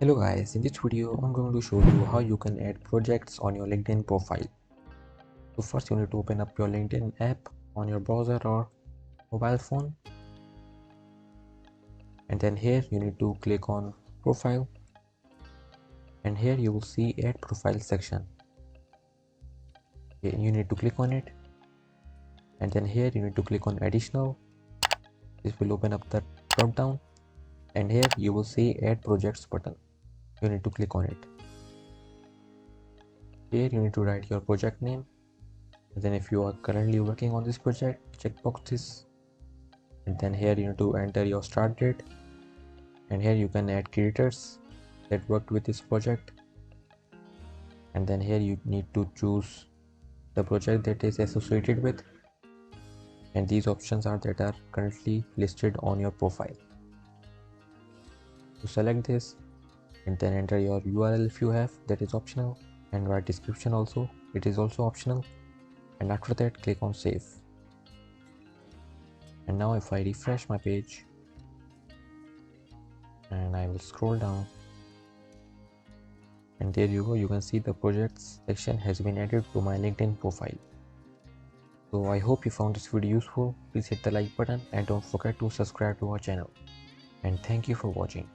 Hello guys, in this video I'm going to show you how you can add projects on your LinkedIn profile. So first you need to open up your LinkedIn app on your browser or mobile phone, and then here you need to click on profile, and here you will see add profile section. You need to click on it, and then here you need to click on additional. This will open up the drop down, and here you will see add projects button. You need to click on it. Here you need to write your project name, and then if you are currently working on this project, checkbox this, and then here you need to enter your start date, and here you can add creators that worked with this project, and then here you need to choose the project that is associated with, and these options are that are currently listed on your profile. So select this and then enter your URL if you have, that is optional, and write description also, it is also optional, and after that click on save. And now if I refresh my page and I will scroll down, and there you go, you can see the projects section has been added to my LinkedIn profile. So I hope you found this video useful. Please hit the like button and don't forget to subscribe to our channel. And thank you for watching.